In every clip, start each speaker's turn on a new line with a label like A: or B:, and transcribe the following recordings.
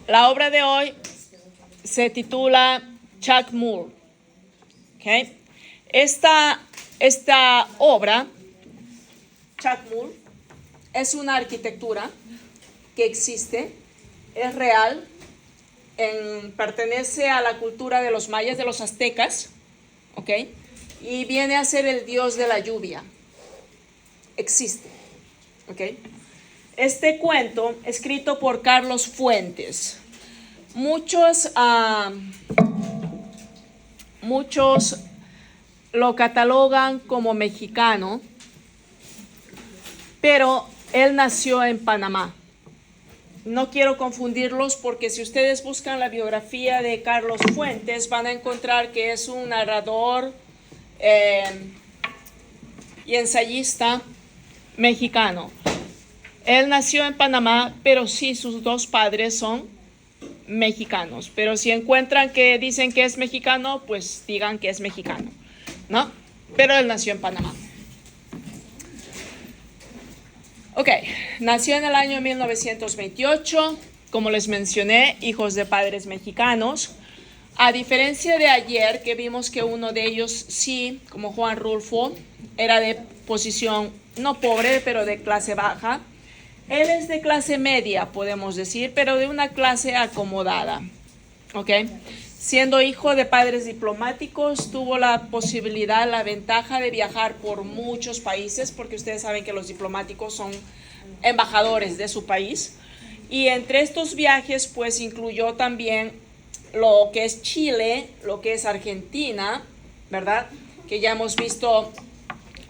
A: La obra de hoy se titula Chuck Moore. ¿Okay? Esta obra, Chuck Moore, es una arquitectura que existe, es real, pertenece a la cultura de los mayas, de los aztecas, ¿ok? Y viene a ser el dios de la lluvia. Existe, ¿ok? Este cuento, escrito por Carlos Fuentes, muchos lo catalogan como mexicano, pero él nació en Panamá. No quiero confundirlos porque si ustedes buscan la biografía de Carlos Fuentes van a encontrar que es un narrador y ensayista mexicano. Él nació en Panamá, pero sí sus dos padres son mexicanos. Pero si encuentran que dicen que es mexicano, pues digan que es mexicano, ¿no? Pero él nació en Panamá. Ok, nació en el año 1928, como les mencioné, hijos de padres mexicanos. A diferencia de ayer, que vimos que uno de ellos sí, como Juan Rulfo, era de posición no pobre, pero de clase baja. Él es de clase media, podemos decir, pero de una clase acomodada. ¿Ok? Siendo hijo de padres diplomáticos, tuvo la posibilidad, la ventaja de viajar por muchos países, porque ustedes saben que los diplomáticos son embajadores de su país. Y entre estos viajes, pues incluyó también lo que es Chile, lo que es Argentina, ¿verdad? Que ya hemos visto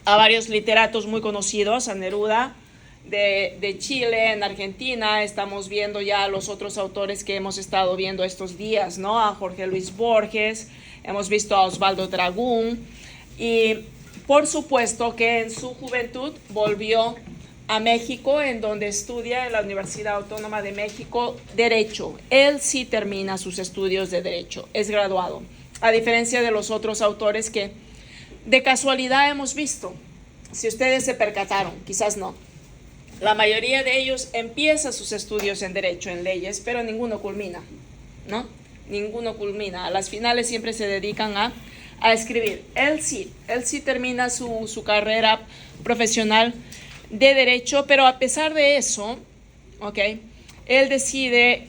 A: a varios literatos muy conocidos, a Neruda de Chile, en Argentina. Estamos viendo ya a los otros autores que hemos estado viendo estos días, ¿no? A Jorge Luis Borges, hemos visto a Osvaldo Dragún y por supuesto que en su juventud volvió a México, en donde estudia en la Universidad Autónoma de México Derecho. Él sí termina sus estudios de Derecho, es graduado, a diferencia de los otros autores que de casualidad hemos visto. Si ustedes se percataron, quizás no. La mayoría de ellos empieza sus estudios en Derecho, en leyes, pero ninguno culmina, ¿no? Ninguno culmina. A las finales siempre se dedican a escribir. Él sí termina su carrera profesional de Derecho, pero a pesar de eso, ¿ok? Él decide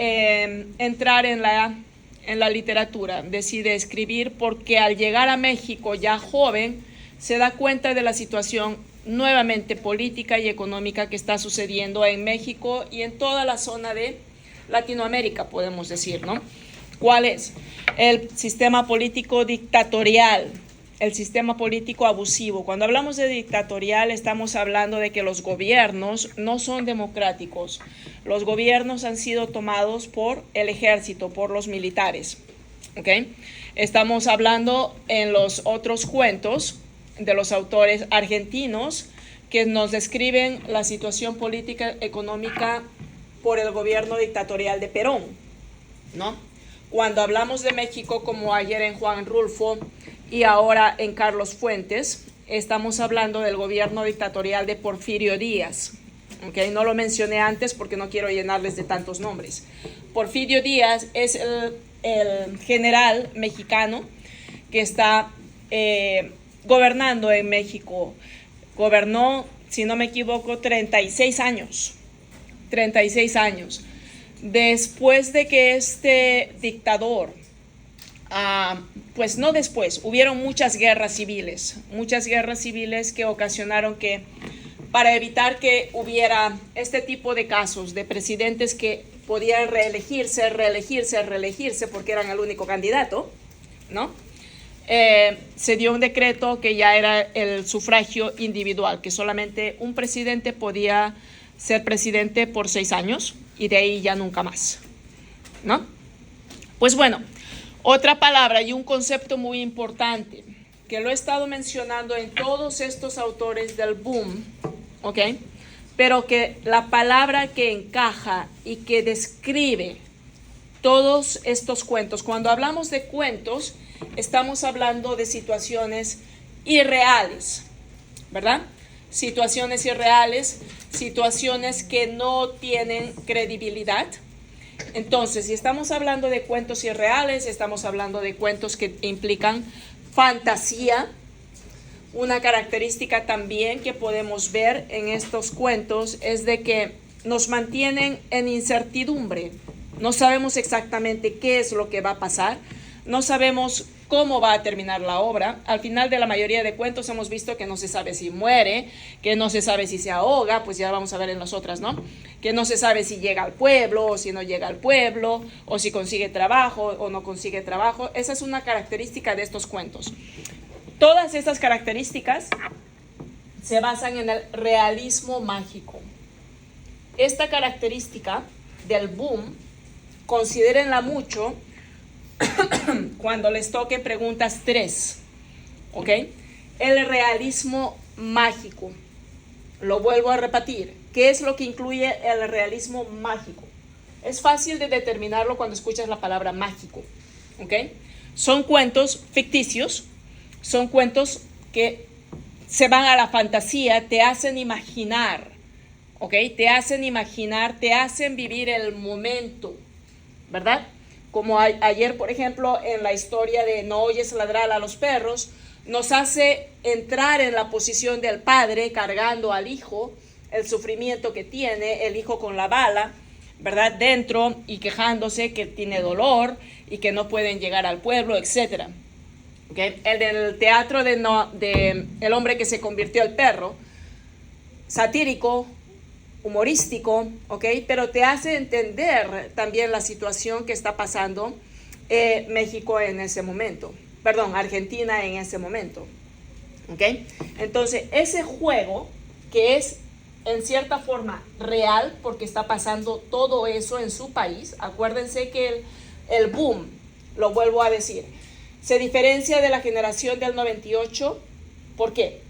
A: entrar en la literatura, decide escribir porque al llegar a México ya joven, se da cuenta de la situación nuevamente política y económica que está sucediendo en México y en toda la zona de Latinoamérica, podemos decir, ¿no? ¿Cuál es? El sistema político dictatorial, el sistema político abusivo. Cuando hablamos de dictatorial, estamos hablando de que los gobiernos no son democráticos. Los gobiernos han sido tomados por el ejército, por los militares, ¿ok? Estamos hablando en los otros cuentos de los autores argentinos que nos describen la situación política económica por el gobierno dictatorial de Perón, ¿no? Cuando hablamos de México, como ayer en Juan Rulfo y ahora en Carlos Fuentes, estamos hablando del gobierno dictatorial de Porfirio Díaz, ¿okay? No lo mencioné antes porque no quiero llenarles de tantos nombres. Porfirio Díaz es el general mexicano que está gobernando en México. Gobernó, si no me equivoco, 36 años. 36 años. Después de que este dictador, pues no después, hubieron muchas guerras civiles que ocasionaron que, para evitar que hubiera este tipo de casos de presidentes que podían reelegirse porque eran el único candidato, ¿no? Se dio un decreto que ya era el sufragio individual, que solamente un presidente podía ser presidente por 6 años y de ahí ya nunca más, ¿no? Pues bueno, otra palabra y un concepto muy importante que lo he estado mencionando en todos estos autores del boom, ¿ok? Pero que la palabra que encaja y que describe todos estos cuentos, cuando hablamos de cuentos, estamos hablando de situaciones irreales, ¿verdad? Situaciones irreales, situaciones que no tienen credibilidad Entonces, si estamos hablando de cuentos irreales, estamos hablando de cuentos que implican fantasía. Una característica también que podemos ver en estos cuentos es de que nos mantienen en incertidumbre. No sabemos exactamente qué es lo que va a pasar, no sabemos cómo va a terminar la obra. Al final de la mayoría de cuentos hemos visto que no se sabe si muere, que no se sabe si se ahoga, pues ya vamos a ver en las otras, ¿no? Que no se sabe si llega al pueblo o si no llega al pueblo, o si consigue trabajo o no consigue trabajo. Esa es una característica de estos cuentos. Todas estas características se basan en el realismo mágico. Esta característica del boom, considérenla mucho cuando les toque preguntas 3, ¿ok? El realismo mágico. Lo vuelvo a repetir. ¿Qué es lo que incluye el realismo mágico? Es fácil de determinarlo cuando escuchas la palabra mágico, ¿ok? Son cuentos ficticios, son cuentos que se van a la fantasía, te hacen imaginar, ¿ok? Te hacen imaginar, te hacen vivir el momento, ¿verdad? Como ayer, por ejemplo, en la historia de No oyes ladrar a los perros, nos hace entrar en la posición del padre cargando al hijo, el sufrimiento que tiene, el hijo con la bala, ¿verdad? Dentro y quejándose que tiene dolor y que no pueden llegar al pueblo, etc. ¿Okay? El del teatro de El hombre que se convirtió al perro, satírico, humorístico, ¿ok? Pero te hace entender también la situación que está pasando México en ese momento, perdón, Argentina en ese momento, ¿ok? Entonces, ese juego que es en cierta forma real, porque está pasando todo eso en su país, acuérdense que el boom, lo vuelvo a decir, se diferencia de la generación del 98, ¿por qué?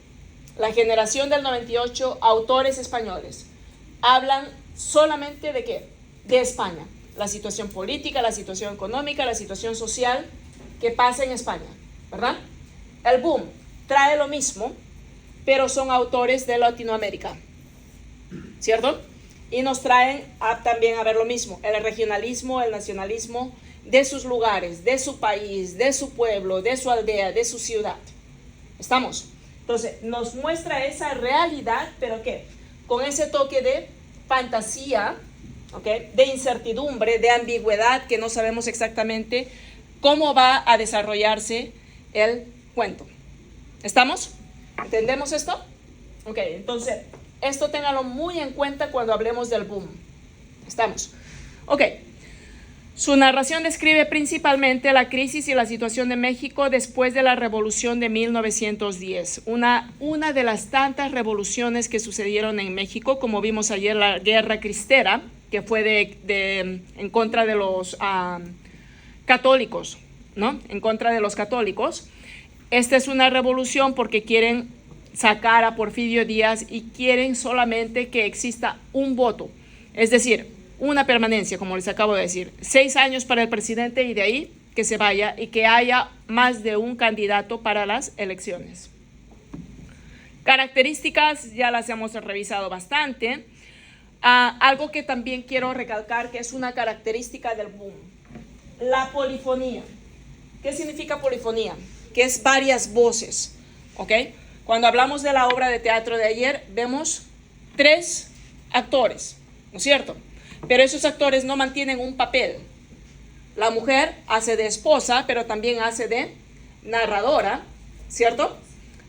A: La generación del 98, autores españoles, hablan solamente de ¿qué? De España, la situación política, la situación económica, la situación social que pasa en España, ¿verdad? El boom trae lo mismo, pero son autores de Latinoamérica, ¿cierto? Y nos traen también a ver lo mismo, el regionalismo, el nacionalismo de sus lugares, de su país, de su pueblo, de su aldea, de su ciudad. ¿Estamos? Entonces, nos muestra esa realidad, pero ¿qué? Con ese toque de fantasía, ¿okay? De incertidumbre, de ambigüedad, que no sabemos exactamente cómo va a desarrollarse el cuento. ¿Estamos? ¿Entendemos esto? Ok, entonces, esto ténganlo muy en cuenta cuando hablemos del boom. ¿Estamos? Ok. Su narración describe principalmente la crisis y la situación de México después de la Revolución de 1910, una de las tantas revoluciones que sucedieron en México, como vimos ayer, la Guerra Cristera, que fue en contra de los católicos, ¿no? En contra de los católicos. Esta es una revolución porque quieren sacar a Porfirio Díaz y quieren solamente que exista un voto, es decir, una permanencia, como les acabo de decir, 6 años para el presidente y de ahí que se vaya y que haya más de un candidato para las elecciones. Características ya las hemos revisado bastante. Algo que también quiero recalcar que es una característica del boom, la polifonía. ¿Qué significa polifonía? Que es varias voces, ¿ok? Cuando hablamos de la obra de teatro de ayer, vemos 3 actores, ¿no es cierto? Pero esos actores no mantienen un papel. La mujer hace de esposa, pero también hace de narradora, ¿cierto?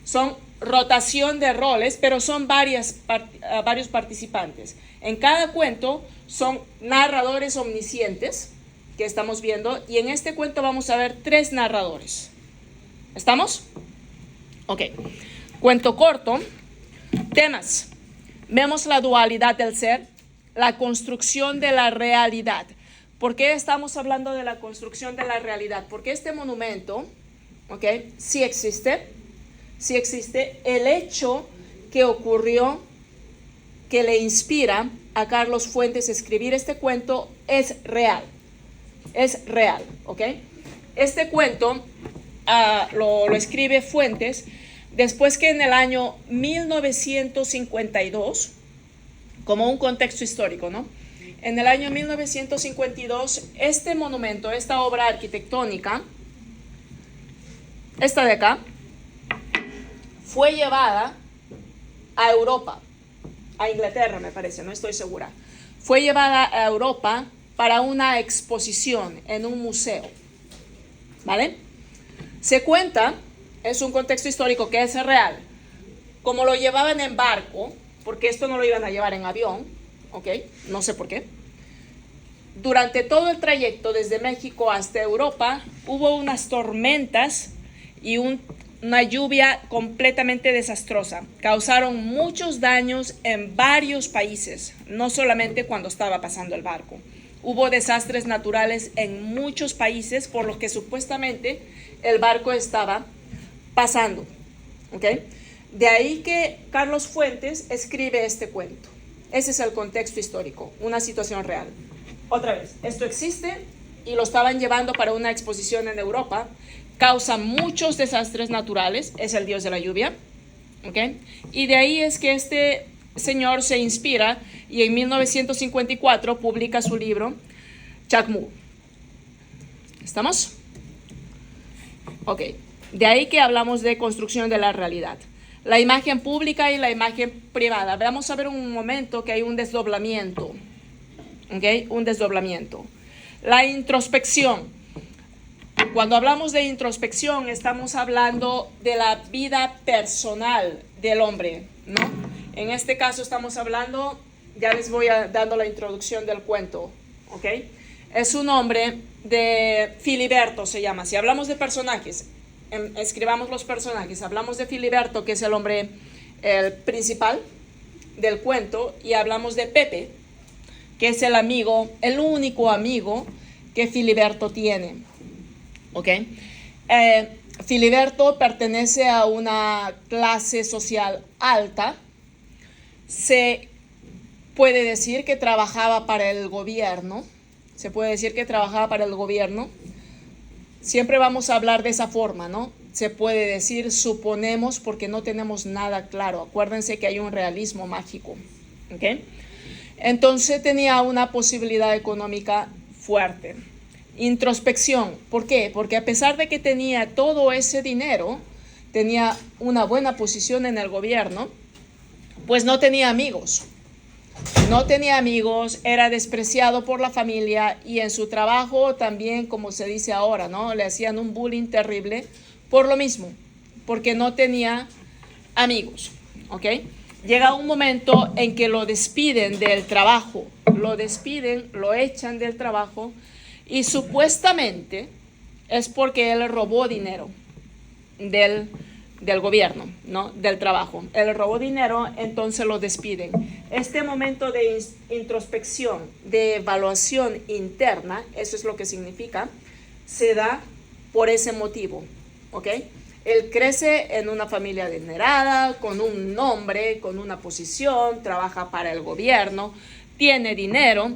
A: Son rotación de roles, pero son varios participantes. En cada cuento son narradores omniscientes que estamos viendo, y en este cuento vamos a ver 3 narradores. ¿Estamos? Ok. Cuento corto. Temas. Vemos la dualidad del ser, la construcción de la realidad. ¿Por qué estamos hablando de la construcción de la realidad? Porque este monumento, ¿ok? Sí existe. El hecho que ocurrió, que le inspira a Carlos Fuentes a escribir este cuento, es real. Es real, ¿ok? Este cuento lo escribe Fuentes después que en el año 1952, como un contexto histórico, ¿no? en el año 1952, este monumento, esta obra arquitectónica, esta de acá, fue llevada a Europa, a Inglaterra me parece, no estoy segura. Fue llevada a Europa para una exposición en un museo, ¿vale? Se cuenta, es un contexto histórico que es real, como lo llevaban en barco, porque esto no lo iban a llevar en avión, ¿ok? No sé por qué. Durante todo el trayecto desde México hasta Europa, hubo unas tormentas y una lluvia completamente desastrosa. Causaron muchos daños en varios países, no solamente cuando estaba pasando el barco. Hubo desastres naturales en muchos países por los que supuestamente el barco estaba pasando, ¿ok? De ahí que Carlos Fuentes escribe este cuento. Ese es el contexto histórico, una situación real. Otra vez, esto existe y lo estaban llevando para una exposición en Europa. Causa muchos desastres naturales, es el dios de la lluvia, ¿ok? Y de ahí es que este señor se inspira y en 1954 publica su libro Chacmool. ¿Estamos? Ok, de ahí que hablamos de construcción de la realidad. La imagen pública y la imagen privada. Vamos a ver un momento que hay un desdoblamiento, ¿ok? Un desdoblamiento. La introspección. Cuando hablamos de introspección, estamos hablando de la vida personal del hombre, ¿no? En este caso estamos hablando, ya les voy dando la introducción del cuento, ¿ok? Es un hombre de Filiberto, se llama. Si hablamos de personajes, escribamos los personajes. Hablamos de Filiberto, que es el hombre principal del cuento, y hablamos de Pepe, que es el amigo, el único amigo que Filiberto tiene. ¿Ok? Filiberto pertenece a una clase social alta. Se puede decir que trabajaba para el gobierno. Se puede decir que trabajaba para el gobierno. Siempre vamos a hablar de esa forma, ¿no? Se puede decir, suponemos, porque no tenemos nada claro. Acuérdense que hay un realismo mágico. ¿Ok? Entonces tenía una posibilidad económica fuerte. Introspección. ¿Por qué? Porque a pesar de que tenía todo ese dinero, tenía una buena posición en el gobierno, pues no tenía amigos. No tenía amigos, era despreciado por la familia y en su trabajo también, como se dice ahora, ¿no? Le hacían un bullying terrible por lo mismo, porque no tenía amigos, ¿ok? Llega un momento en que lo despiden del trabajo, lo despiden, lo echan del trabajo. Y supuestamente es porque él robó dinero del gobierno, ¿no? Del trabajo. Él robó dinero, entonces lo despiden. Este momento de introspección, de evaluación interna, eso es lo que significa, se da por ese motivo, ¿ok? Él crece en una familia adinerada, con un nombre, con una posición, trabaja para el gobierno, tiene dinero,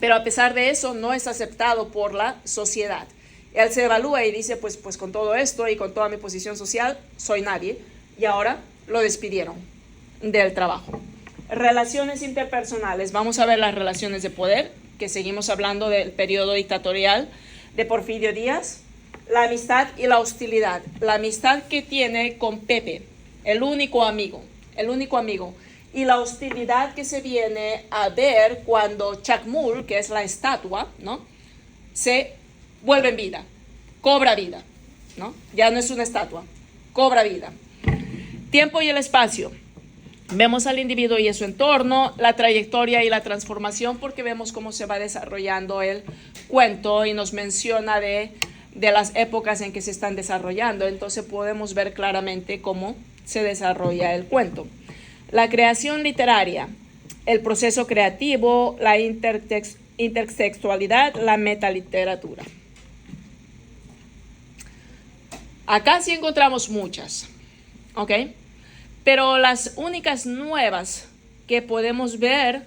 A: pero a pesar de eso no es aceptado por la sociedad. Él se evalúa y dice, pues con todo esto y con toda mi posición social, soy nadie. Y ahora lo despidieron del trabajo. Relaciones interpersonales. Vamos a ver las relaciones de poder, que seguimos hablando del periodo dictatorial de Porfirio Díaz. La amistad y la hostilidad. La amistad que tiene con Pepe, el único amigo. Y la hostilidad que se viene a ver cuando Chacmool, que es la estatua, ¿no? Se vuelve en vida, cobra vida, ¿no? Ya no es una estatua, cobra vida. Tiempo y el espacio. Vemos al individuo y su entorno, la trayectoria y la transformación, porque vemos cómo se va desarrollando el cuento y nos menciona de las épocas en que se están desarrollando. Entonces podemos ver claramente cómo se desarrolla el cuento. La creación literaria, el proceso creativo, la intertextualidad, la metaliteratura. Acá sí encontramos muchas, ¿ok? Pero las únicas nuevas que podemos ver,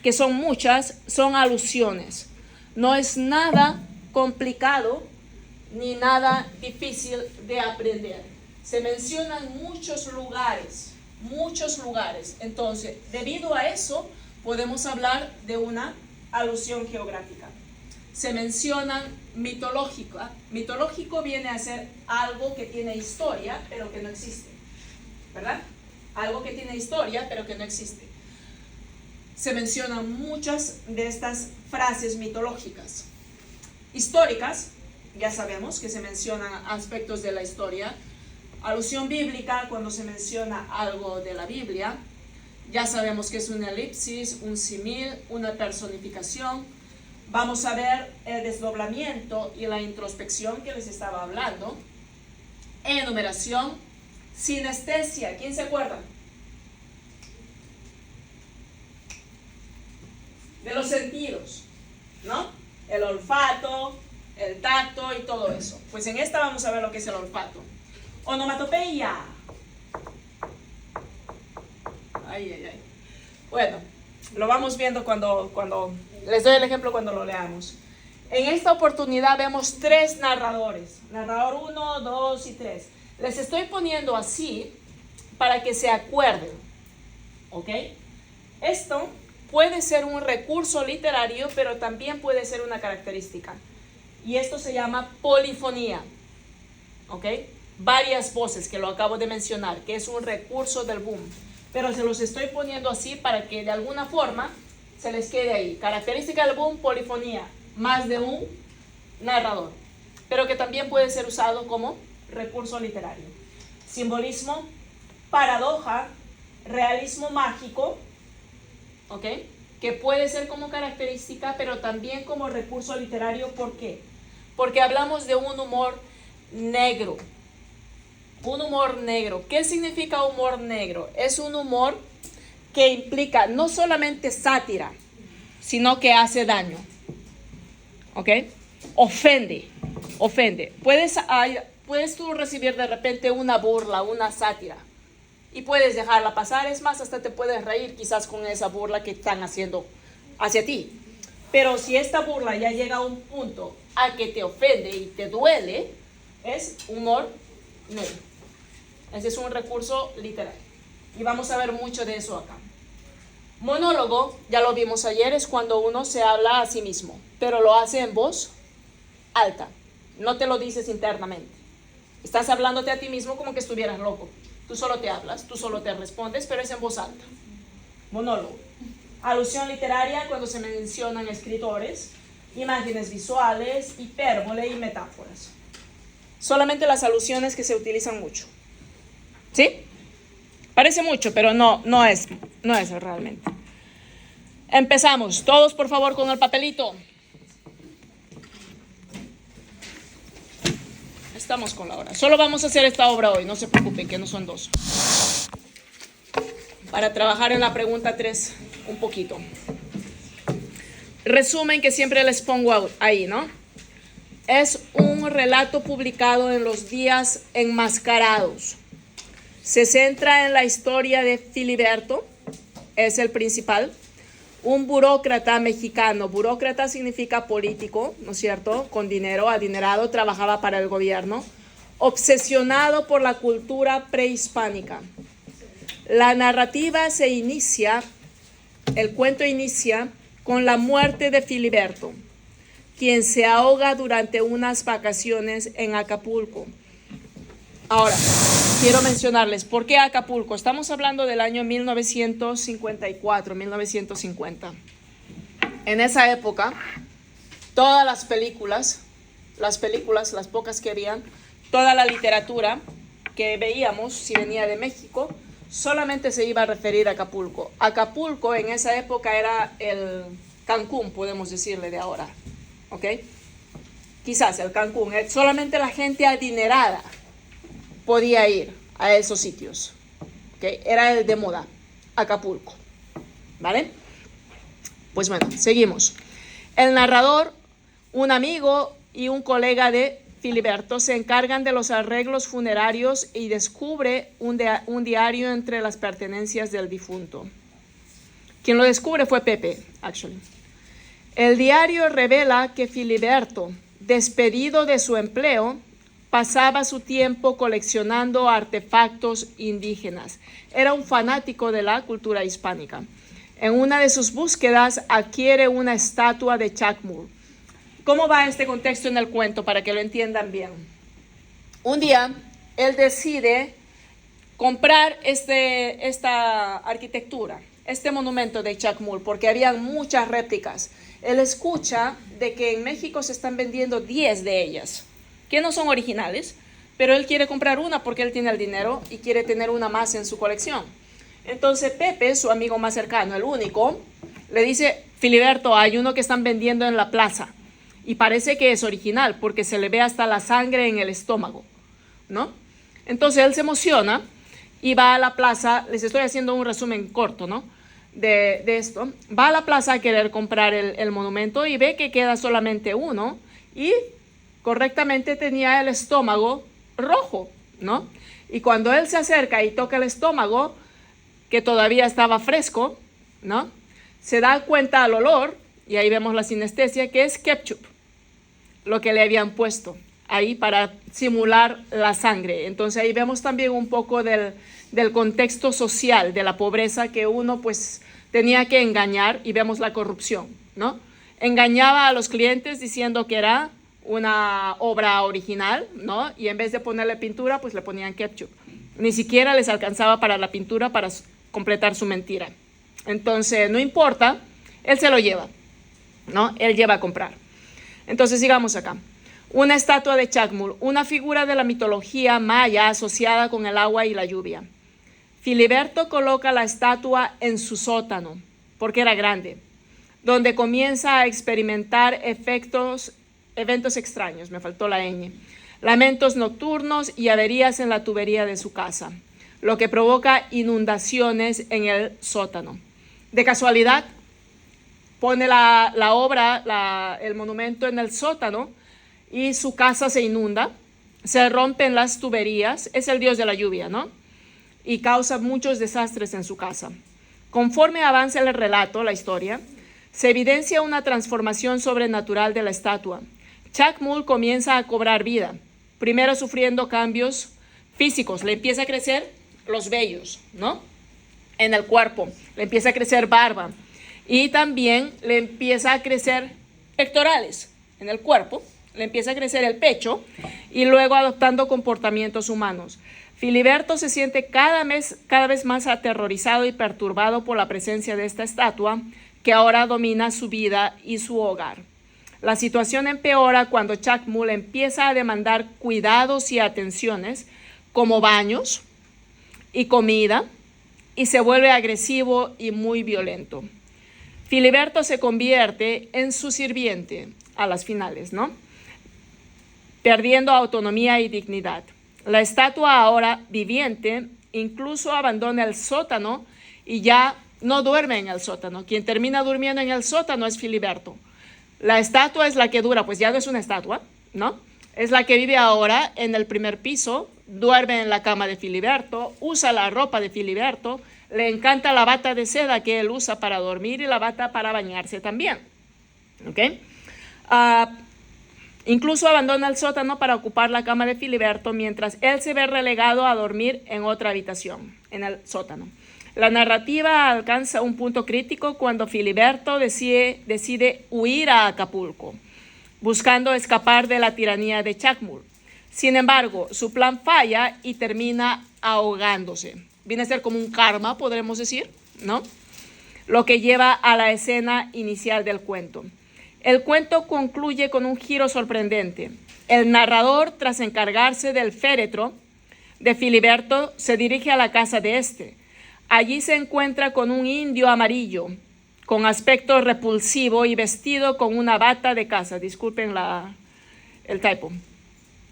A: que son muchas, son alusiones. No es nada complicado ni nada difícil de aprender. Se mencionan muchos lugares. Entonces, debido a eso, podemos hablar de una alusión geográfica. Se mencionan mitológica. Mitológico viene a ser algo que tiene historia, pero que no existe, ¿verdad? Algo que tiene historia, pero que no existe. Se mencionan muchas de estas frases mitológicas. Históricas, ya sabemos que se mencionan aspectos de la historia. Alusión bíblica, cuando se menciona algo de la Biblia, ya sabemos que es una elipsis, un símil, una personificación. Vamos a ver el desdoblamiento y la introspección que les estaba hablando. Enumeración, sinestesia, ¿quién se acuerda? De los sentidos, ¿no? El olfato, el tacto y todo eso. Pues en esta vamos a ver lo que es el olfato. Onomatopeya. Ay. Bueno, lo vamos viendo cuando les doy el ejemplo cuando lo leamos. En esta oportunidad vemos 3 narradores. Narrador 1, 2 y 3. Les estoy poniendo así para que se acuerden. ¿Ok? Esto puede ser un recurso literario, pero también puede ser una característica. Y esto se llama polifonía. ¿Ok? Varias voces, que lo acabo de mencionar, que es un recurso del boom. Pero se los estoy poniendo así para que de alguna forma se les quede ahí. Característica del boom, polifonía. Más de un narrador. Pero que también puede ser usado como recurso literario. Simbolismo, paradoja, realismo mágico. ¿Ok? Que puede ser como característica, pero también como recurso literario. ¿Por qué? Porque hablamos de un humor negro. Un humor negro. ¿Qué significa humor negro? Es un humor que implica no solamente sátira, sino que hace daño. ¿Ok? Ofende. Puedes tú recibir de repente una burla, una sátira. Y puedes dejarla pasar, es más, hasta te puedes reír quizás con esa burla que están haciendo hacia ti. Pero si esta burla ya llega a un punto a que te ofende y te duele, es humor negro. Ese es un recurso literario. Y vamos a ver mucho de eso acá. Monólogo, ya lo vimos ayer, es cuando uno se habla a sí mismo, pero lo hace en voz alta. No te lo dices internamente. Estás hablándote a ti mismo como que estuvieras loco. Tú solo te hablas, tú solo te respondes, pero es en voz alta. Monólogo. Alusión literaria, cuando se mencionan escritores, imágenes visuales, hipérbole y metáforas. Solamente las alusiones que se utilizan mucho. ¿Sí? Parece mucho, pero no es realmente. Empezamos. Todos, por favor, con el papelito. Estamos con la hora. Solo vamos a hacer esta obra hoy, no se preocupen, que no son 2. Para trabajar en la pregunta 3 un poquito. Resumen que siempre les pongo ahí, ¿no? Es un relato publicado en los Días Enmascarados. Se centra en la historia de Filiberto, es el principal, un burócrata mexicano. Burócrata significa político, ¿no es cierto? Con dinero, adinerado, trabajaba para el gobierno, obsesionado por la cultura prehispánica. La narrativa el cuento inicia con la muerte de Filiberto, quien se ahoga durante unas vacaciones en Acapulco. Ahora, quiero mencionarles, ¿por qué Acapulco? Estamos hablando del año 1954, 1950. En esa época, todas las películas, las pocas que habían, toda la literatura que veíamos, si venía de México, solamente se iba a referir a Acapulco. Acapulco en esa época era el Cancún, podemos decirle de ahora, ¿ok? Quizás el Cancún, solamente la gente adinerada podía ir a esos sitios, ¿okay? Era el de moda, Acapulco, ¿vale? Pues bueno, seguimos. El narrador, un amigo y un colega de Filiberto se encargan de los arreglos funerarios y descubre un diario entre las pertenencias del difunto. Quien lo descubre fue Pepe, actually. El diario revela que Filiberto, despedido de su empleo, pasaba su tiempo coleccionando artefactos indígenas. Era un fanático de la cultura hispánica. En una de sus búsquedas adquiere una estatua de Chacmul. ¿Cómo va este contexto en el cuento para que lo entiendan bien? Un día él decide comprar esta arquitectura, este monumento de Chacmul, porque había muchas réplicas. Él escucha de que en México se están vendiendo 10 de ellas, que no son originales, pero él quiere comprar una porque él tiene el dinero y quiere tener una más en su colección. Entonces Pepe, su amigo más cercano, el único, le dice: Filiberto, hay uno que están vendiendo en la plaza y parece que es original porque se le ve hasta la sangre en el estómago, ¿no? Entonces él se emociona y va a la plaza. Les estoy haciendo un resumen corto, ¿no? De esto. Va a la plaza a querer comprar el monumento y ve que queda solamente uno y correctamente tenía el estómago rojo, ¿no? Y cuando él se acerca y toca el estómago, que todavía estaba fresco, ¿no? Se da cuenta al olor, y ahí vemos la sinestesia, que es ketchup, lo que le habían puesto ahí para simular la sangre. Entonces ahí vemos también un poco del contexto social, de la pobreza que uno pues tenía que engañar, y vemos la corrupción, ¿no? Engañaba a los clientes diciendo que era una obra original, ¿no? Y en vez de ponerle pintura, pues le ponían ketchup. Ni siquiera les alcanzaba para la pintura para completar su mentira. Entonces, no importa, él se lo lleva, ¿no? Él lleva a comprar. Entonces, sigamos acá. Una estatua de Chacmul, una figura de la mitología maya asociada con el agua y la lluvia. Filiberto coloca la estatua en su sótano, porque era grande, donde comienza a experimentar eventos extraños, me faltó la ñ, lamentos nocturnos y averías en la tubería de su casa, lo que provoca inundaciones en el sótano. De casualidad, pone la obra, el monumento en el sótano y su casa se inunda, se rompen las tuberías, es el dios de la lluvia, ¿no? Y causa muchos desastres en su casa. Conforme avanza el relato, la historia, se evidencia una transformación sobrenatural de la estatua. Chacmul comienza a cobrar vida, primero sufriendo cambios físicos. Le empieza a crecer los vellos, ¿no? En el cuerpo, le empieza a crecer barba y también le empieza a crecer pectorales en el cuerpo, le empieza a crecer el pecho y luego adoptando comportamientos humanos. Filiberto se siente cada vez más aterrorizado y perturbado por la presencia de esta estatua que ahora domina su vida y su hogar. La situación empeora cuando Chacmul empieza a demandar cuidados y atenciones como baños y comida y se vuelve agresivo y muy violento. Filiberto se convierte en su sirviente a las finales, ¿no? Perdiendo autonomía y dignidad. La estatua, ahora viviente, incluso abandona el sótano y ya no duerme en el sótano. Quien termina durmiendo en el sótano es Filiberto. La estatua es la que dura, pues ya no es una estatua, ¿no? Es la que vive ahora en el primer piso, duerme en la cama de Filiberto, usa la ropa de Filiberto, le encanta la bata de seda que él usa para dormir y la bata para bañarse también, ¿ok? Incluso abandona el sótano para ocupar la cama de Filiberto mientras él se ve relegado a dormir en otra habitación, en el sótano. La narrativa alcanza un punto crítico cuando Filiberto decide huir a Acapulco, buscando escapar de la tiranía de Chacmul. Sin embargo, su plan falla y termina ahogándose. Viene a ser como un karma, podremos decir, ¿no? Lo que lleva a la escena inicial del cuento. El cuento concluye con un giro sorprendente. El narrador, tras encargarse del féretro de Filiberto, se dirige a la casa de este. Allí se encuentra con un indio amarillo, con aspecto repulsivo y vestido con una bata de caza. Disculpen el typo.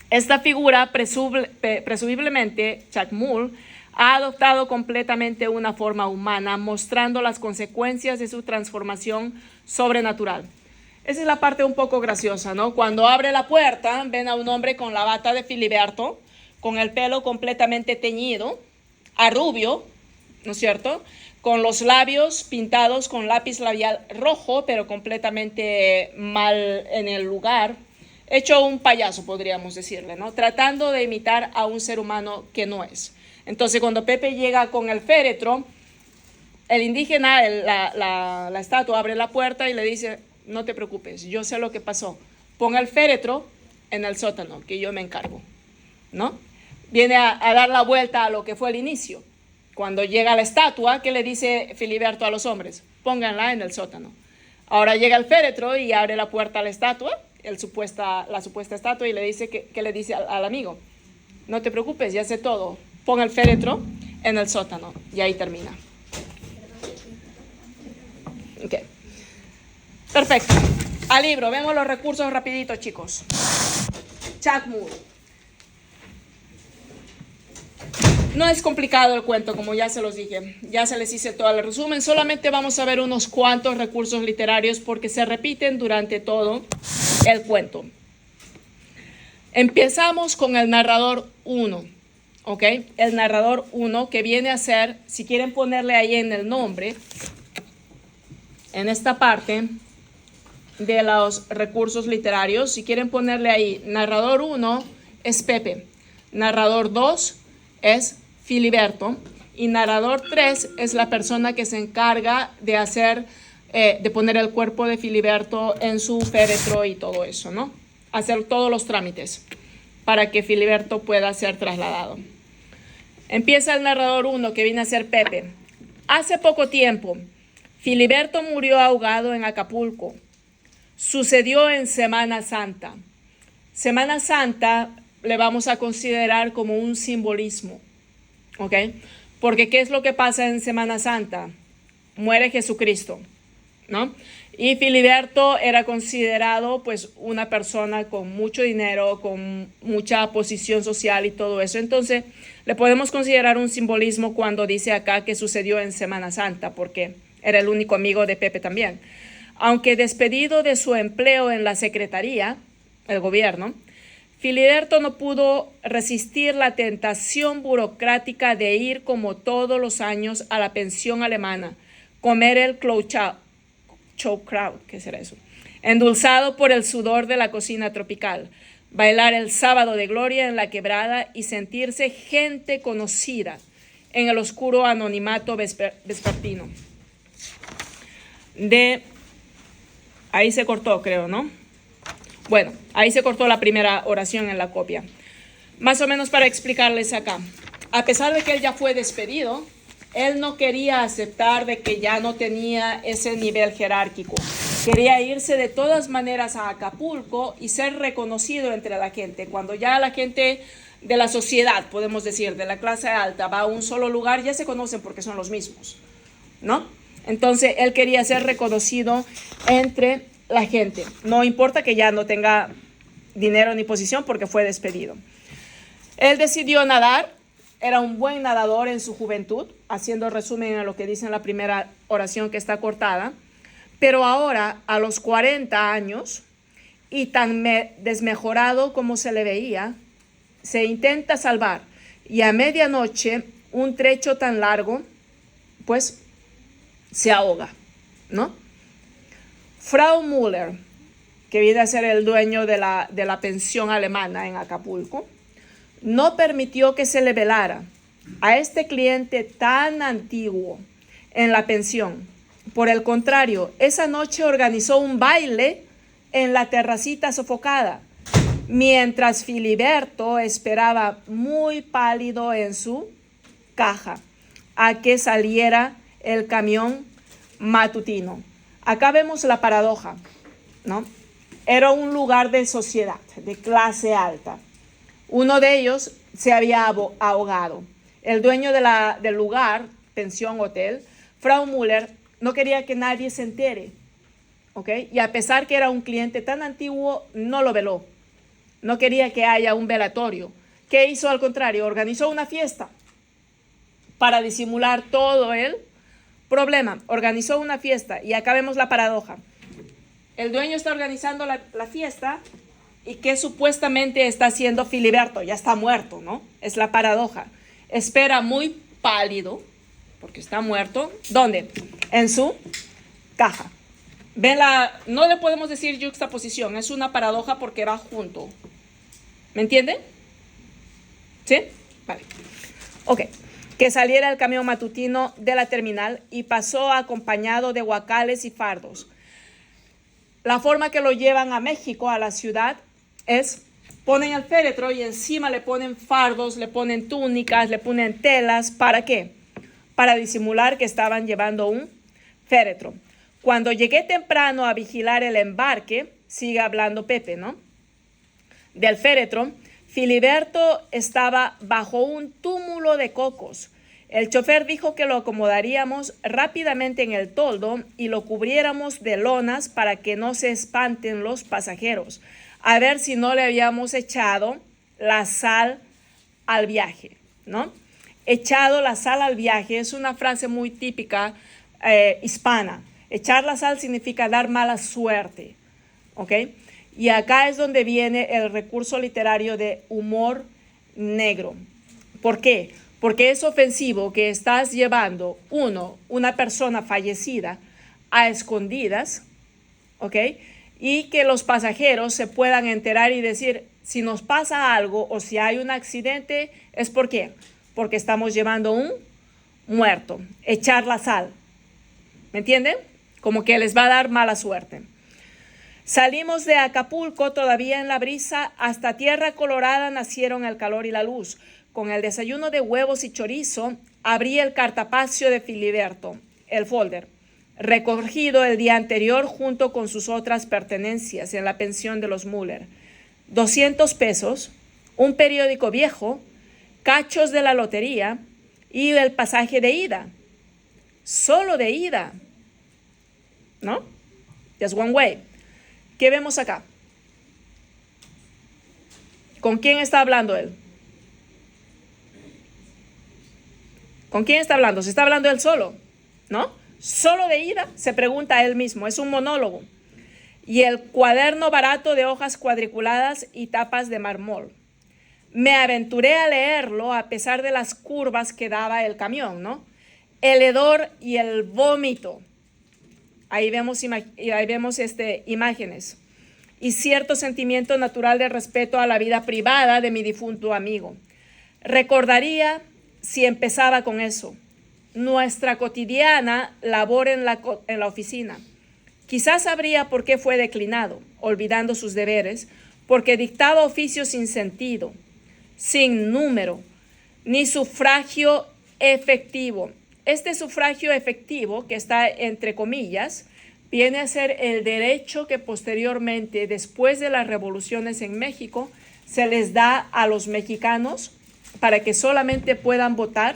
A: Esta figura, presumiblemente Chacmul, ha adoptado completamente una forma humana, mostrando las consecuencias de su transformación sobrenatural. Esa es la parte un poco graciosa, ¿no? Cuando abre la puerta, ven a un hombre con la bata de Filiberto, con el pelo completamente teñido, a rubio, ¿no es cierto? Con los labios pintados con lápiz labial rojo, pero completamente mal en el lugar. Hecho un payaso, podríamos decirle, ¿no? Tratando de imitar a un ser humano que no es. Entonces, cuando Pepe llega con el féretro, el indígena, la estatua, abre la puerta y le dice, no te preocupes, yo sé lo que pasó. Ponga el féretro en el sótano, que yo me encargo, ¿no? Viene a dar la vuelta a lo que fue el inicio. Cuando llega la estatua, ¿qué le dice Filiberto a los hombres? Pónganla en el sótano. Ahora llega el féretro y abre la puerta a la estatua, la supuesta estatua, y le dice ¿qué le dice al amigo? No te preocupes, ya sé todo. Pon el féretro en el sótano. Y ahí termina. Ok. Perfecto. Al libro. Vemos los recursos rapidito, chicos. Chacmur. No es complicado el cuento, como ya se los dije. Ya se les hice todo el resumen. Solamente vamos a ver unos cuantos recursos literarios porque se repiten durante todo el cuento. Empezamos con el narrador 1. ¿Ok? El narrador 1 que viene a ser, si quieren ponerle ahí en el nombre, en esta parte de los recursos literarios, si quieren ponerle ahí, narrador 1 es Pepe, narrador 2 es Filiberto y narrador 3 es la persona que se encarga de hacer, de poner el cuerpo de Filiberto en su féretro y todo eso, ¿no? Hacer todos los trámites para que Filiberto pueda ser trasladado. Empieza el narrador 1 que viene a ser Pepe. Hace poco tiempo, Filiberto murió ahogado en Acapulco. Sucedió en Semana Santa. Semana Santa le vamos a considerar como un simbolismo, ¿ok? Porque ¿qué es lo que pasa en Semana Santa? Muere Jesucristo, ¿no? Y Filiberto era considerado pues una persona con mucho dinero, con mucha posición social y todo eso. Entonces le podemos considerar un simbolismo cuando dice acá que sucedió en Semana Santa, porque era el único amigo de Pepe también. Aunque despedido de su empleo en la secretaría, el gobierno, Filiberto no pudo resistir la tentación burocrática de ir como todos los años a la pensión alemana, comer el Sauerkraut, ¿qué será eso? Endulzado por el sudor de la cocina tropical, bailar el sábado de gloria en la quebrada y sentirse gente conocida en el oscuro anonimato vespertino. Ahí se cortó, creo, ¿no? Bueno, ahí se cortó la primera oración en la copia. Más o menos para explicarles acá. A pesar de que él ya fue despedido, él no quería aceptar de que ya no tenía ese nivel jerárquico. Quería irse de todas maneras a Acapulco y ser reconocido entre la gente. Cuando ya la gente de la sociedad, podemos decir, de la clase alta, va a un solo lugar, ya se conocen porque son los mismos, ¿no? Entonces él quería ser reconocido entre la gente. No importa que ya no tenga dinero ni posición porque fue despedido. Él decidió nadar. Era un buen nadador en su juventud, haciendo resumen a lo que dice en la primera oración que está cortada. Pero ahora, a los 40 años, y tan desmejorado como se le veía, se intenta salvar. Y a medianoche, un trecho tan largo, pues se ahoga, ¿no? Frau Müller, que viene a ser el dueño de la pensión alemana en Acapulco, no permitió que se le velara a este cliente tan antiguo en la pensión. Por el contrario, esa noche organizó un baile en la terracita sofocada, mientras Filiberto esperaba muy pálido en su caja a que saliera el camión matutino. Acá vemos la paradoja, ¿no? Era un lugar de sociedad, de clase alta. Uno de ellos se había ahogado. El dueño del lugar, pensión, hotel, Frau Müller, no quería que nadie se entere, ¿ok? Y a pesar que era un cliente tan antiguo, no lo veló. No quería que haya un velatorio. ¿Qué hizo al contrario? Organizó una fiesta para disimular todo el problema. Organizó una fiesta y acá vemos la paradoja. El dueño está organizando la fiesta y que supuestamente está haciendo Filiberto. Ya está muerto, ¿no? Es la paradoja. Espera muy pálido porque está muerto. ¿Dónde? En su caja. Ven no le podemos decir yuxtaposición, es una paradoja porque va junto. ¿Me entienden? ¿Sí? Vale. Ok. que saliera el camión matutino de la terminal y pasó acompañado de guacales y fardos. La forma que lo llevan a México, a la ciudad, es ponen el féretro y encima le ponen fardos, le ponen túnicas, le ponen telas. ¿Para qué? Para disimular que estaban llevando un féretro. Cuando llegué temprano a vigilar el embarque, sigue hablando Pepe, ¿no?, del féretro, Filiberto estaba bajo un túmulo de cocos. El chofer dijo que lo acomodaríamos rápidamente en el toldo y lo cubriéramos de lonas para que no se espanten los pasajeros, a ver si no le habíamos echado la sal al viaje, ¿no? Echado la sal al viaje es una frase muy típica hispana. Echar la sal significa dar mala suerte, ¿ok? Y acá es donde viene el recurso literario de humor negro. ¿Por qué? Porque es ofensivo que estás llevando, una persona fallecida a escondidas, ¿ok? Y que los pasajeros se puedan enterar y decir, si nos pasa algo o si hay un accidente, ¿es por qué? Porque estamos llevando un muerto. Echar la sal. ¿Me entienden? Como que les va a dar mala suerte. Salimos de Acapulco todavía en la brisa, hasta Tierra Colorada nacieron el calor y la luz. Con el desayuno de huevos y chorizo, abrí el cartapacio de Filiberto, el folder, recogido el día anterior junto con sus otras pertenencias en la pensión de los Müller. 200 pesos, un periódico viejo, cachos de la lotería y el pasaje de ida. Solo de ida, ¿no? Just one way. ¿Qué vemos acá? ¿Con quién está hablando él? ¿Con quién está hablando? Se está hablando él solo, ¿no? Solo de ida, se pregunta a él mismo. Es un monólogo. Y el cuaderno barato de hojas cuadriculadas y tapas de mármol. Me aventuré a leerlo a pesar de las curvas que daba el camión, ¿no? El hedor y el vómito. Ahí vemos imágenes. Y cierto sentimiento natural de respeto a la vida privada de mi difunto amigo. Recordaría si empezaba con eso. Nuestra cotidiana labor en la oficina. Quizás sabría por qué fue declinado, olvidando sus deberes, porque dictaba oficios sin sentido, sin número, ni sufragio efectivo. Este sufragio efectivo, que está entre comillas, viene a ser el derecho que posteriormente, después de las revoluciones en México, se les da a los mexicanos para que solamente puedan votar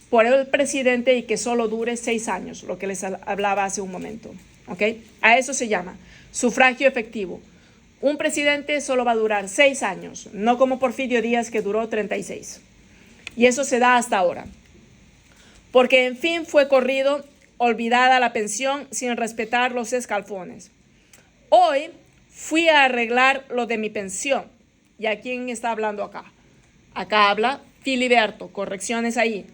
A: por el presidente y que solo dure 6 años, lo que les hablaba hace un momento. ¿Ok? A eso se llama sufragio efectivo. Un presidente solo va a durar 6 años, no como Porfirio Díaz, que duró 36. Y eso se da hasta ahora. Porque en fin fue corrido, olvidada la pensión, sin respetar los escalfones. Hoy fui a arreglar lo de mi pensión. ¿Y a quién está hablando acá? Acá habla Filiberto, correcciones ahí.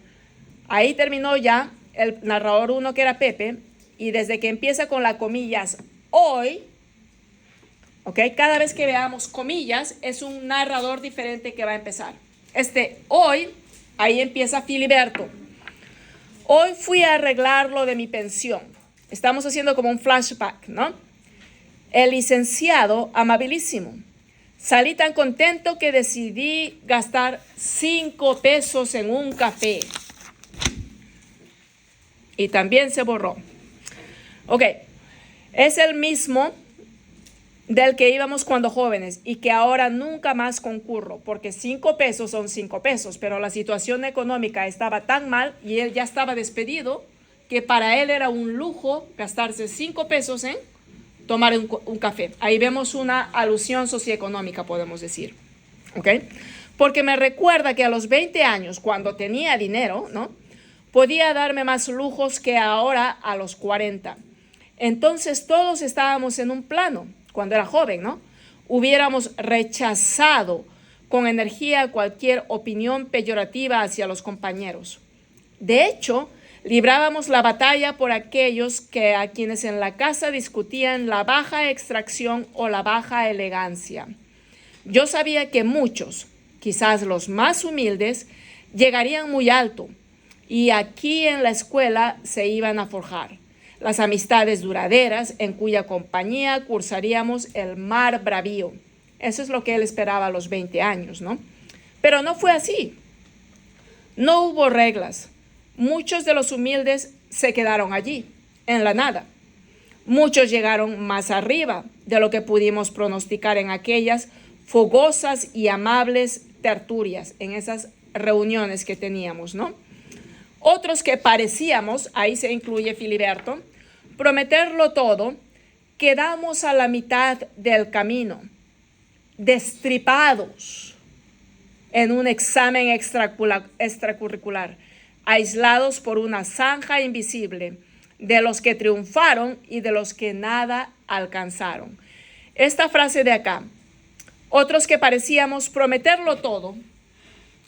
A: Ahí terminó ya el narrador 1, que era Pepe, y desde que empieza con las comillas hoy, ¿ok? Cada vez que veamos comillas es un narrador diferente que va a empezar. Hoy, ahí empieza Filiberto. Hoy fui a arreglar lo de mi pensión. Estamos haciendo como un flashback, ¿no? El licenciado, amabilísimo. Salí tan contento que decidí gastar 5 pesos en un café. Y también se borró. Ok, es el mismo del que íbamos cuando jóvenes y que ahora nunca más concurro, porque 5 pesos son 5 pesos, pero la situación económica estaba tan mal y él ya estaba despedido que para él era un lujo gastarse 5 pesos en tomar un café. Ahí vemos una alusión socioeconómica, podemos decir. ¿Ok? Porque me recuerda que a los 20 años, cuando tenía dinero, ¿no?, podía darme más lujos que ahora a los 40. Entonces todos estábamos en un plano, cuando era joven, ¿no? Hubiéramos rechazado con energía cualquier opinión peyorativa hacia los compañeros. De hecho, librábamos la batalla por aquellos a quienes en la casa discutían la baja extracción o la baja elegancia. Yo sabía que muchos, quizás los más humildes, llegarían muy alto y aquí en la escuela se iban a forjar las amistades duraderas en cuya compañía cursaríamos el mar bravío. Eso es lo que él esperaba a los 20 años, ¿no? Pero no fue así. No hubo reglas. Muchos de los humildes se quedaron allí, en la nada. Muchos llegaron más arriba de lo que pudimos pronosticar en aquellas fogosas y amables tertulias, en esas reuniones que teníamos, ¿no? Otros que parecíamos, ahí se incluye Filiberto, prometerlo todo, quedamos a la mitad del camino, destripados en un examen extracurricular, aislados por una zanja invisible de los que triunfaron y de los que nada alcanzaron. Esta frase de acá, otros que parecíamos prometerlo todo,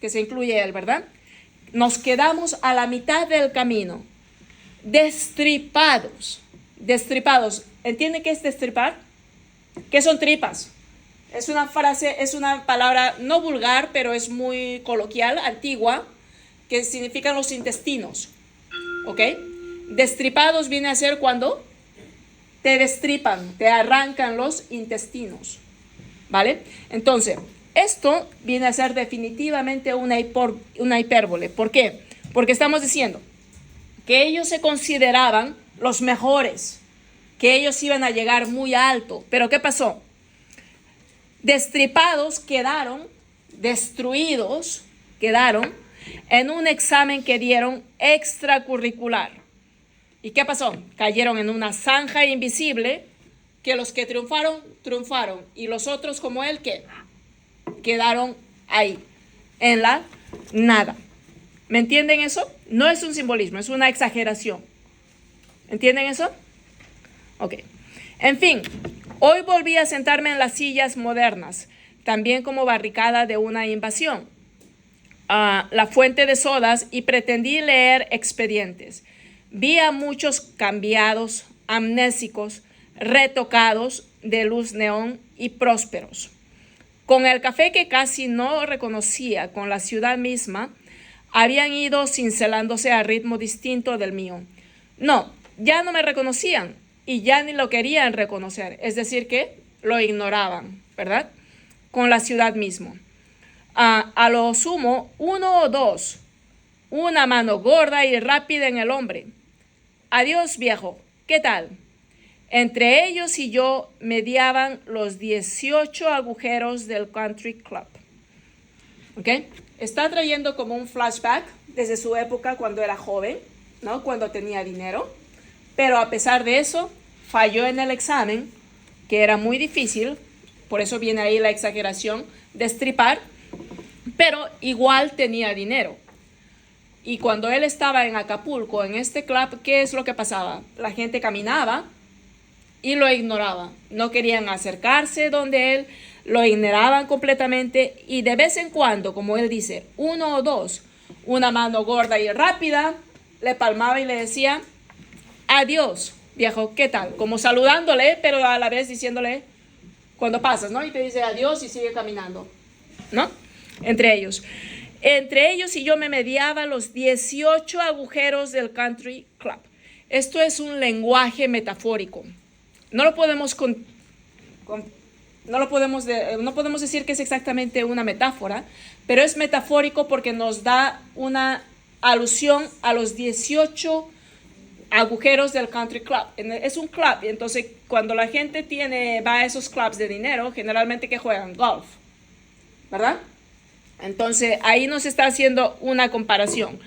A: que se incluye él, ¿verdad? Nos quedamos a la mitad del camino, destripados. ¿Entienden qué es destripar? ¿Qué son tripas? Es una frase, es una palabra no vulgar, pero es muy coloquial, antigua, que significan los intestinos, ¿ok? Destripados viene a ser cuando te destripan, te arrancan los intestinos, ¿vale? Entonces, esto viene a ser definitivamente una hipérbole. ¿Por qué? Porque estamos diciendo que ellos se consideraban los mejores, que ellos iban a llegar muy alto. ¿Pero qué pasó? Destripados quedaron, destruidos quedaron en un examen que dieron extracurricular. ¿Y qué pasó? Cayeron en una zanja invisible que los que triunfaron. Y los otros como él, ¿qué? Quedaron ahí, en la nada. ¿Me entienden eso? No es un simbolismo, es una exageración. ¿Entienden eso? Ok. En fin, hoy volví a sentarme en las sillas modernas, también como barricada de una invasión. La fuente de sodas y pretendí leer expedientes. Vi a muchos cambiados, amnésicos, retocados de luz neón y prósperos. Con el café que casi no reconocía con la ciudad misma, habían ido cincelándose a ritmo distinto del mío. No, ya no me reconocían y ya ni lo querían reconocer, es decir que lo ignoraban, ¿verdad? Con la ciudad mismo. A lo sumo, uno o dos, una mano gorda y rápida en el hombre. Adiós, viejo, ¿qué tal? Entre ellos y yo mediaban los 18 agujeros del Country Club. ¿Ok? Está trayendo como un flashback desde su época cuando era joven, ¿no? Cuando tenía dinero. Pero a pesar de eso, falló en el examen, que era muy difícil. Por eso viene ahí la exageración, destripar. Pero igual tenía dinero. Y cuando él estaba en Acapulco, en este club, ¿qué es lo que pasaba? La gente caminaba y lo ignoraba. No querían acercarse donde él, lo ignoraban completamente y de vez en cuando, como él dice, uno o dos, una mano gorda y rápida, le palmaba y le decía, adiós, viejo, ¿qué tal? Como saludándole, pero a la vez diciéndole, cuando pasas, ¿no? Y te dice adiós y sigue caminando, ¿no? Entre ellos y yo me mediaba los 18 agujeros del Country Club. Esto es un lenguaje metafórico. No podemos decir que es exactamente una metáfora, pero es metafórico porque nos da una alusión a los 18 agujeros del Country Club. Es un club, y entonces cuando la gente va a esos clubs de dinero, generalmente que juegan golf, ¿verdad? Entonces ahí nos está haciendo una comparación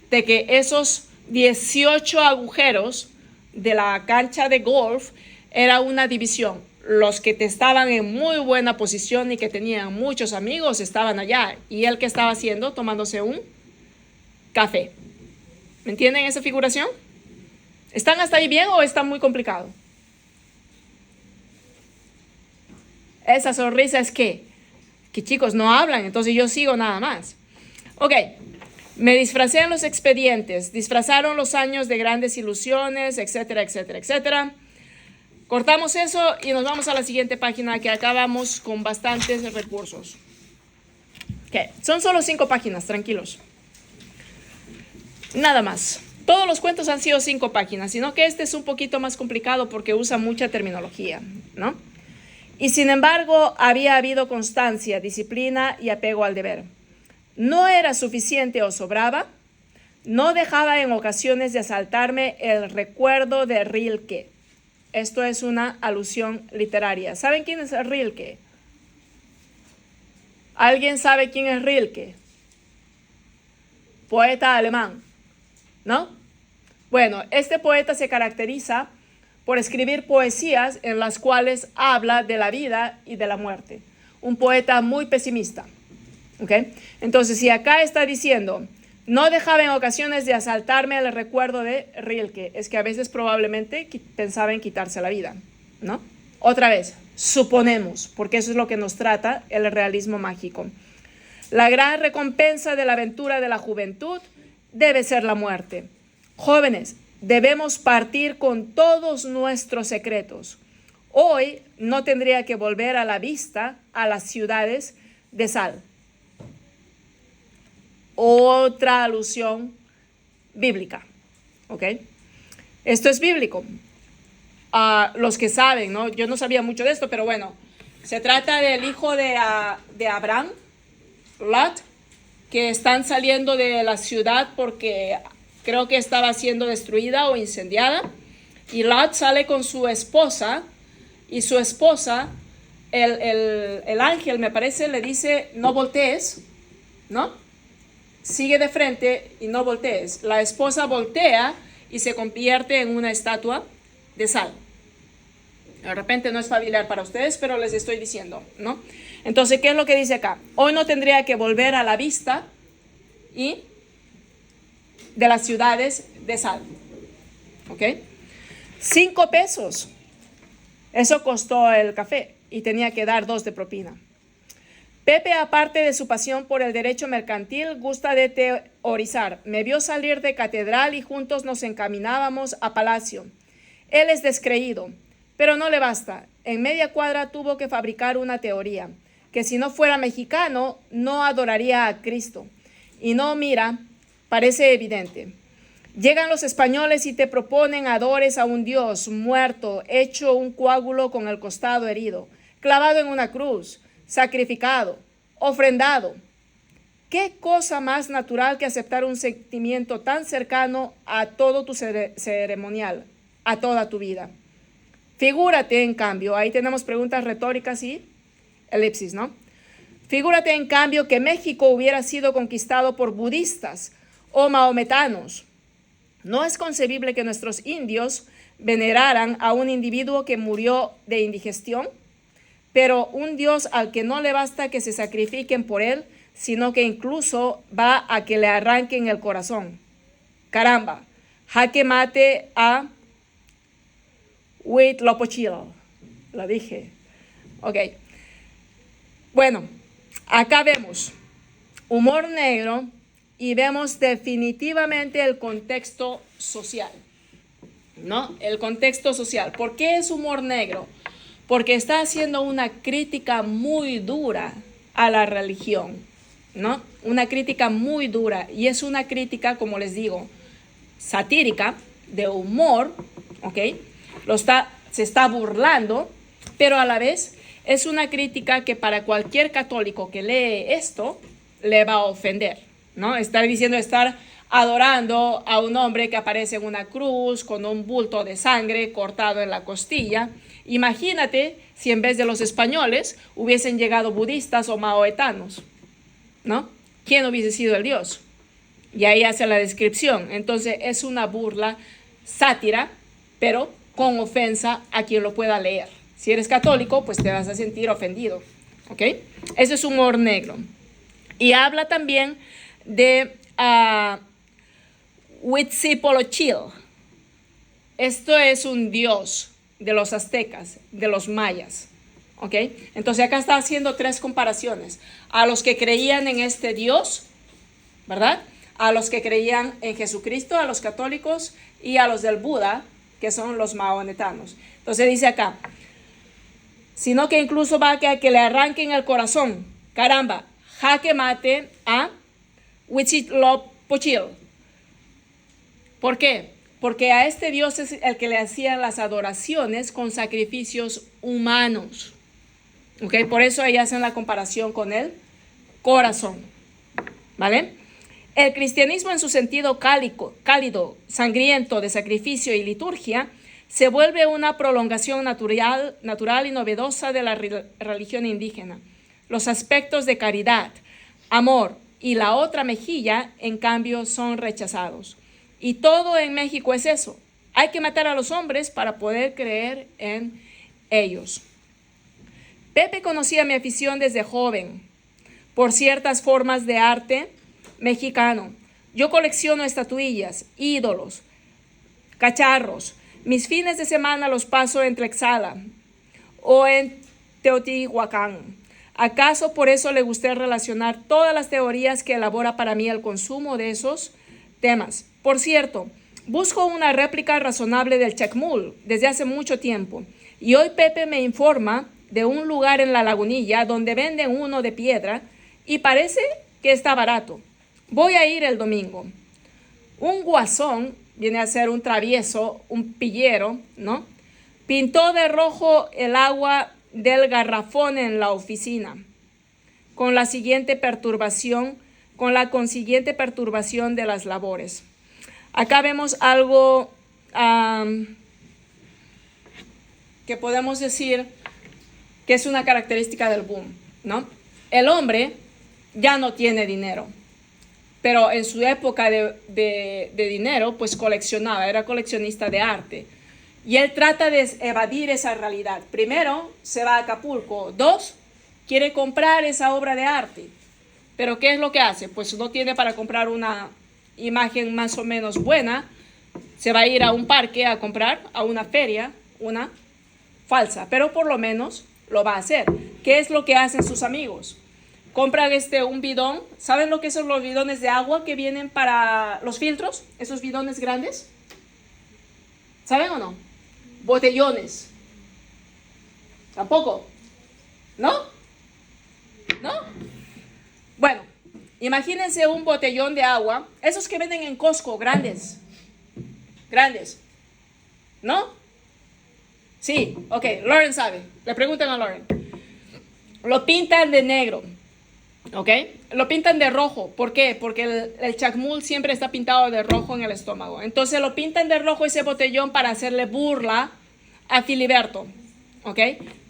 A: de que esos 18 agujeros de la cancha de golf era una división. Los que estaban en muy buena posición y que tenían muchos amigos estaban allá. Y él que estaba haciendo, tomándose un café. ¿Me entienden esa figuración? ¿Están hasta ahí bien o está muy complicado? Esa sonrisa es que chicos no hablan, entonces yo sigo nada más. Ok, me disfracé en los expedientes, disfrazaron los años de grandes ilusiones, etcétera, etcétera, etcétera. Cortamos eso y nos vamos a la siguiente página que acabamos con bastantes recursos. Okay. Son solo 5 páginas, tranquilos. Nada más. Todos los cuentos han sido 5 páginas, sino que este es un poquito más complicado porque usa mucha terminología, ¿no? Y sin embargo, había habido constancia, disciplina y apego al deber. No era suficiente o sobraba. No dejaba en ocasiones de asaltarme el recuerdo de Rilke. Esto es una alusión literaria. ¿Saben quién es Rilke? ¿Alguien sabe quién es Rilke? Poeta alemán, ¿no? Bueno, este poeta se caracteriza por escribir poesías en las cuales habla de la vida y de la muerte. Un poeta muy pesimista, ¿ok? Entonces, si acá está diciendo, no dejaba en ocasiones de asaltarme el recuerdo de Rilke, es que a veces probablemente pensaba en quitarse la vida, ¿no? Otra vez, suponemos, porque eso es lo que nos trata el realismo mágico. La gran recompensa de la aventura de la juventud debe ser la muerte. Jóvenes, debemos partir con todos nuestros secretos. Hoy no tendría que volver a la vista a las ciudades de sal. Otra alusión bíblica, ¿ok? Esto es bíblico. Los que saben, ¿no? Yo no sabía mucho de esto, pero bueno, se trata del hijo de Abraham, Lot, que están saliendo de la ciudad porque creo que estaba siendo destruida o incendiada, y Lot sale con su esposa, y su esposa, el ángel me parece, le dice, no voltees, ¿no? Sigue de frente y no voltees. La esposa voltea y se convierte en una estatua de sal. De repente no es familiar para ustedes, pero les estoy diciendo, ¿no? Entonces, ¿qué es lo que dice acá? Hoy no tendría que volver a la vista y de las ciudades de sal. ¿Ok? 5 pesos. Eso costó el café y tenía que dar 2 de propina. Pepe, aparte de su pasión por el derecho mercantil, gusta de teorizar. Me vio salir de catedral y juntos nos encaminábamos a palacio. Él es descreído, pero no le basta. En media cuadra tuvo que fabricar una teoría, que si no fuera mexicano, no adoraría a Cristo. Y no, mira, parece evidente. Llegan los españoles y te proponen adores a un Dios muerto, hecho un coágulo con el costado herido, clavado en una cruz, sacrificado, ofrendado. ¿Qué cosa más natural que aceptar un sentimiento tan cercano a todo tu ceremonial, a toda tu vida? Figúrate, en cambio, ahí tenemos preguntas retóricas y elipsis, ¿no? Figúrate, en cambio, que México hubiera sido conquistado por budistas o mahometanos. No es concebible que nuestros indios veneraran a un individuo que murió de indigestión, pero un Dios al que no le basta que se sacrifiquen por él, sino que incluso va a que le arranquen el corazón. Caramba, jaque mate a Huitlapochtli, lo dije. Ok, bueno, acá vemos humor negro y vemos definitivamente el contexto social, ¿no? El contexto social. ¿Por qué es humor negro? Porque está haciendo una crítica muy dura a la religión, ¿no? Una crítica muy dura, y es una crítica, como les digo, satírica, de humor, ¿ok? Se está burlando, pero a la vez es una crítica que para cualquier católico que lee esto le va a ofender, ¿no? Estar adorando a un hombre que aparece en una cruz con un bulto de sangre cortado en la costilla. Imagínate si en vez de los españoles hubiesen llegado budistas o maometanos, ¿no? ¿Quién hubiese sido el Dios? Y ahí hace la descripción. Entonces es una burla, sátira, pero con ofensa a quien lo pueda leer. Si eres católico, pues te vas a sentir ofendido, ¿ok? Ese es humor negro. Y habla también de Huitzilopochtli. Esto es un dios de los aztecas, de los mayas, ¿ok? Entonces acá está haciendo 3 comparaciones. A los que creían en este dios, ¿verdad? A los que creían en Jesucristo, a los católicos, y a los del Buda, que son los mahometanos. Entonces dice acá, sino que incluso va a que le arranquen el corazón. Caramba, jaque mate a Huitzilopochtli. ¿Por qué? Porque a este dios es el que le hacían las adoraciones con sacrificios humanos. ¿Okay? Por eso ahí hacen la comparación con el corazón. ¿Vale? El cristianismo en su sentido cálido, sangriento de sacrificio y liturgia se vuelve una prolongación natural y novedosa de la religión indígena. Los aspectos de caridad, amor y la otra mejilla, en cambio, son rechazados. Y todo en México es eso. Hay que matar a los hombres para poder creer en ellos. Pepe conocía mi afición desde joven por ciertas formas de arte mexicano. Yo colecciono estatuillas, ídolos, cacharros. Mis fines de semana los paso en Tlaxcala o en Teotihuacán. ¿Acaso por eso le gusta relacionar todas las teorías que elabora para mí el consumo de esos temas? Por cierto, busco una réplica razonable del chacmul desde hace mucho tiempo y hoy Pepe me informa de un lugar en La Lagunilla donde venden uno de piedra y parece que está barato. Voy a ir el domingo. Un guasón, viene a ser un travieso, un pillero, ¿no? Pintó de rojo el agua del garrafón en la oficina, con la consiguiente perturbación de las labores. Acá vemos algo que podemos decir que es una característica del boom, ¿no? El hombre ya no tiene dinero, pero en su época de dinero, pues coleccionaba, era coleccionista de arte. Y él trata de evadir esa realidad. Primero, se va a Acapulco. 2, quiere comprar esa obra de arte. Pero ¿qué es lo que hace? Pues no tiene para comprar una imagen más o menos buena. Se va a ir a un parque a comprar, a una feria, una falsa. Pero por lo menos lo va a hacer. ¿Qué es lo que hacen sus amigos? Compran un bidón. ¿Saben lo que son los bidones de agua que vienen para los filtros? Esos bidones grandes. ¿Saben o no? Botellones. ¿Tampoco? ¿No? ¿No? Bueno, imagínense un botellón de agua. Esos que venden en Costco, grandes. Grandes. ¿No? Sí, ok. Lauren sabe. Le preguntan a Lauren. Lo pintan de negro. ¿Ok? Lo pintan de rojo. ¿Por qué? Porque el chacmul siempre está pintado de rojo en el estómago. Entonces lo pintan de rojo ese botellón para hacerle burla a Filiberto. ¿Ok?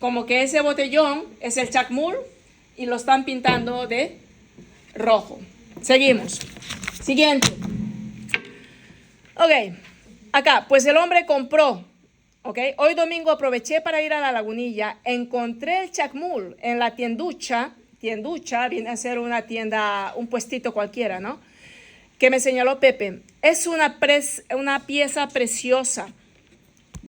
A: Como que ese botellón es el chacmul y lo están pintando de rojo. Seguimos. Siguiente. Ok. Acá, pues el hombre compró. ¿Ok? Hoy domingo aproveché para ir a La Lagunilla. Encontré el chacmul en la tienducha viene a ser una tienda, un puestito cualquiera, ¿no? Que me señaló Pepe. Es una pieza preciosa.